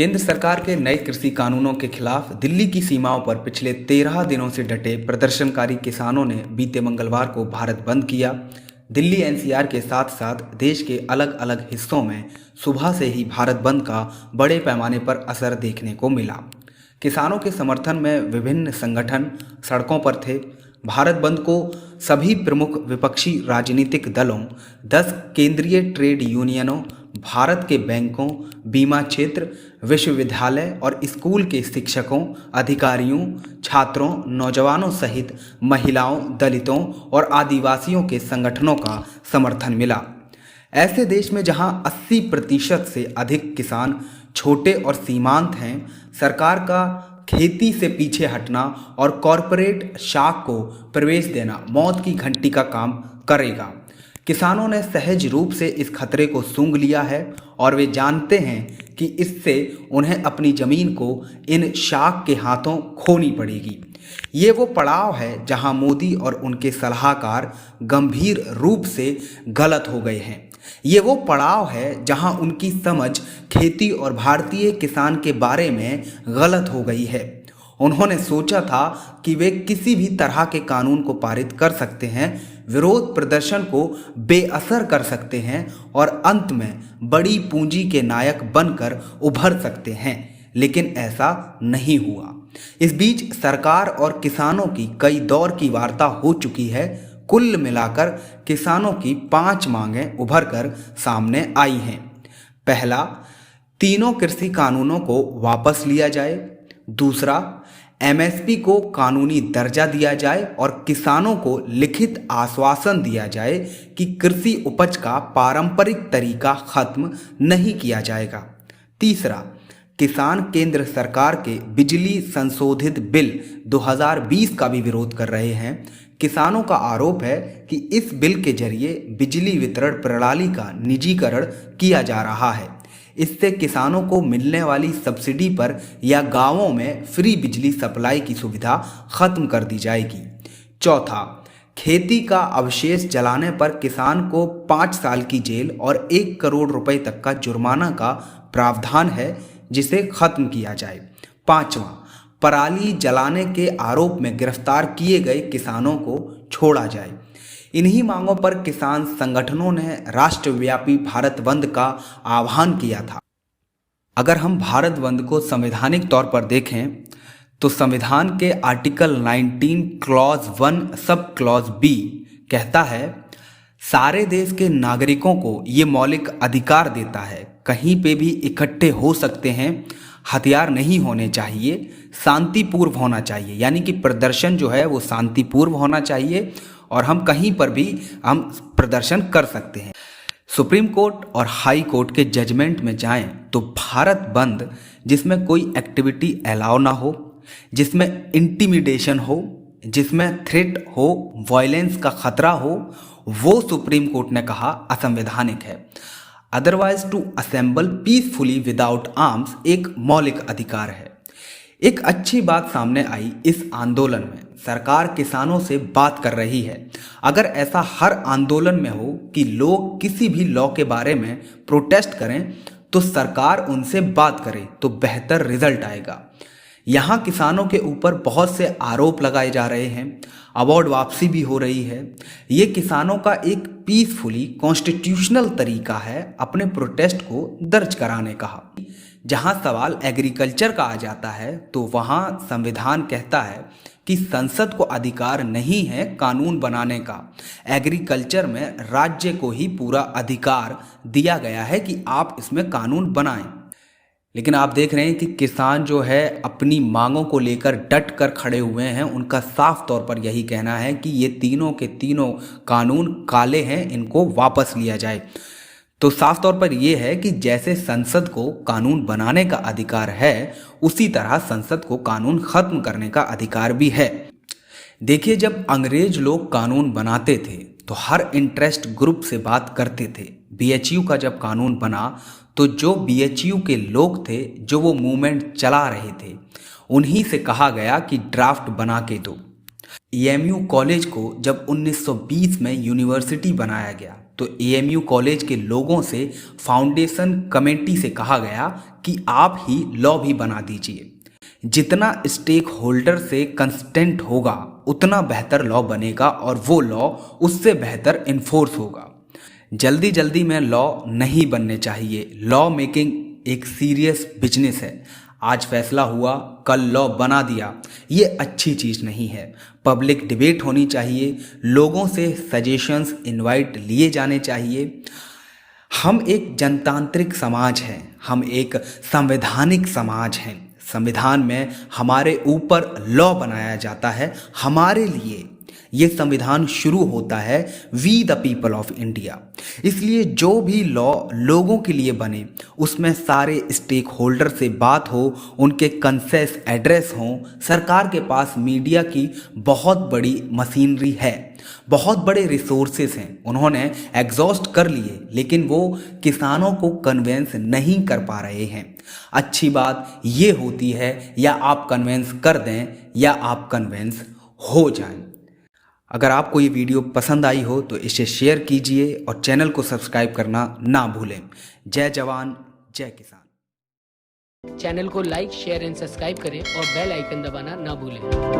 केंद्र सरकार के नए कृषि कानूनों के खिलाफ दिल्ली की सीमाओं पर पिछले 13 दिनों से डटे प्रदर्शनकारी किसानों ने बीते मंगलवार को भारत बंद किया। दिल्ली एनसीआर के साथ साथ देश के अलग अलग हिस्सों में सुबह से ही भारत बंद का बड़े पैमाने पर असर देखने को मिला। किसानों के समर्थन में विभिन्न संगठन सड़कों पर थे। भारत बंद को सभी प्रमुख विपक्षी राजनीतिक दलों, 10 केंद्रीय ट्रेड यूनियनों, भारत के बैंकों, बीमा क्षेत्र, विश्वविद्यालय और स्कूल के शिक्षकों, अधिकारियों, छात्रों, नौजवानों सहित महिलाओं, दलितों और आदिवासियों के संगठनों का समर्थन मिला। ऐसे देश में जहां 80% से अधिक किसान छोटे और सीमांत हैं, सरकार का खेती से पीछे हटना और कॉरपोरेट शाख को प्रवेश देना मौत की घंटी का काम करेगा। किसानों ने सहज रूप से इस खतरे को सूंघ लिया है और वे जानते हैं कि इससे उन्हें अपनी जमीन को इन शाख के हाथों खोनी पड़ेगी। ये वो पड़ाव है जहां मोदी और उनके सलाहकार गंभीर रूप से गलत हो गए हैं। ये वो पड़ाव है जहां उनकी समझ खेती और भारतीय किसान के बारे में गलत हो गई है। उन्होंने सोचा था कि वे किसी भी तरह के कानून को पारित कर सकते हैं, विरोध प्रदर्शन को बेअसर कर सकते हैं और अंत में बड़ी पूंजी के नायक बनकर उभर सकते हैं, लेकिन ऐसा नहीं हुआ। इस बीच सरकार और किसानों की कई दौर की वार्ता हो चुकी है। कुल मिलाकर किसानों की 5 मांगें उभर कर सामने आई हैं। पहला, तीनों कृषि कानूनों को वापस लिया जाए। दूसरा, एमएसपी को कानूनी दर्जा दिया जाए और किसानों को लिखित आश्वासन दिया जाए कि कृषि उपज का पारंपरिक तरीका खत्म नहीं किया जाएगा। तीसरा, किसान केंद्र सरकार के बिजली संशोधित बिल 2020 का भी विरोध कर रहे हैं। किसानों का आरोप है कि इस बिल के जरिए बिजली वितरण प्रणाली का निजीकरण किया जा रहा है। इससे किसानों को मिलने वाली सब्सिडी पर या गांवों में फ्री बिजली सप्लाई की सुविधा खत्म कर दी जाएगी। चौथा, खेती का अवशेष जलाने पर किसान को 5 साल की जेल और 1 करोड़ रुपए तक का जुर्माना का प्रावधान है, जिसे खत्म किया जाए। पांचवा, पराली जलाने के आरोप में गिरफ्तार किए गए किसानों को छोड़ा जाए। इन्हीं मांगों पर किसान संगठनों ने राष्ट्रव्यापी भारत बंद का आह्वान किया था। अगर हम भारत बंद को संवैधानिक तौर पर देखें तो संविधान के article 19 clause 1 sub clause B कहता है, सारे देश के नागरिकों को ये मौलिक अधिकार देता है, कहीं पे भी इकट्ठे हो सकते हैं, हथियार नहीं होने चाहिए, शांतिपूर्व होना चाहिए, यानी कि प्रदर्शन जो है वो शांतिपूर्व होना चाहिए और हम कहीं पर भी हम प्रदर्शन कर सकते हैं। सुप्रीम कोर्ट और हाई कोर्ट के जजमेंट में जाएं तो भारत बंद जिसमें कोई एक्टिविटी अलाउ ना हो, जिसमें इंटिमिडेशन हो, जिसमें थ्रेट हो, वायलेंस का खतरा हो, वो सुप्रीम कोर्ट ने कहा असंवैधानिक है। Otherwise to assemble peacefully without arms एक मौलिक अधिकार है। एक अच्छी बात सामने आई इस आंदोलन में, सरकार किसानों से बात कर रही है। अगर ऐसा हर आंदोलन में हो कि लोग किसी भी लॉ के बारे में प्रोटेस्ट करें तो सरकार उनसे बात करे तो बेहतर रिजल्ट आएगा। यहाँ किसानों के ऊपर बहुत से आरोप लगाए जा रहे हैं, अवार्ड वापसी भी हो रही है। ये किसानों का एक पीसफुली कॉन्स्टिट्यूशनल तरीका है अपने प्रोटेस्ट को दर्ज कराने का। जहाँ सवाल एग्रीकल्चर का आ जाता है तो वहाँ संविधान कहता है कि संसद को अधिकार नहीं है कानून बनाने का। एग्रीकल्चर में राज्य को ही पूरा अधिकार दिया गया है कि आप इसमें कानून बनाएं। लेकिन आप देख रहे हैं कि किसान जो है अपनी मांगों को लेकर डट कर खड़े हुए हैं। उनका साफ तौर पर यही कहना है कि ये तीनों के तीनों कानून काले हैं, इनको वापस लिया जाए। तो साफ तौर पर यह है कि जैसे संसद को कानून बनाने का अधिकार है, उसी तरह संसद को कानून खत्म करने का अधिकार भी है। देखिए, जब अंग्रेज लोग कानून बनाते थे तो हर इंटरेस्ट ग्रुप से बात करते थे। बीएचयू का जब कानून बना तो जो बीएचयू के लोग थे, जो वो मूवमेंट चला रहे थे, उन्हीं से कहा गया कि ड्राफ्ट बना के दो। एएमयू कॉलेज को जब 1920 में यूनिवर्सिटी बनाया गया तो एएमयू कॉलेज के लोगों से फाउंडेशन कमेटी से कहा गया कि आप ही लॉ भी बना दीजिए। जितना स्टेक होल्डर से कंसिस्टेंट होगा उतना बेहतर लॉ बनेगा और वो लॉ उससे बेहतर इन्फोर्स होगा। जल्दी जल्दी में लॉ नहीं बनने चाहिए। लॉ मेकिंग एक सीरियस बिजनेस है। आज फैसला हुआ, कल लॉ बना दिया, ये अच्छी चीज़ नहीं है। पब्लिक डिबेट होनी चाहिए, लोगों से सजेशंस इनवाइट लिए जाने चाहिए। हम एक जनतांत्रिक समाज हैं, हम एक संवैधानिक समाज हैं। संविधान में हमारे ऊपर लॉ बनाया जाता है, हमारे लिए। ये संविधान शुरू होता है we the people of India. इसलिए जो भी लॉ लोगों के लिए बने उसमें सारे स्टेक होल्डर से बात हो, उनके कंसेस एड्रेस हों। सरकार के पास मीडिया की बहुत बड़ी मशीनरी है, बहुत बड़े रिसोर्सेस हैं, उन्होंने एग्जॉस्ट कर लिए, लेकिन वो किसानों को कन्वेंस नहीं कर पा रहे हैं। अच्छी बात ये होती है या आप कन्वेंस कर दें या आप कन्वेंस हो जाएं। अगर आपको ये वीडियो पसंद आई हो तो इसे शेयर कीजिए और चैनल को सब्सक्राइब करना ना भूलें। जय जवान जय किसान। चैनल को लाइक, शेयर एंड सब्सक्राइब करें और बेल आइकन दबाना ना भूलें।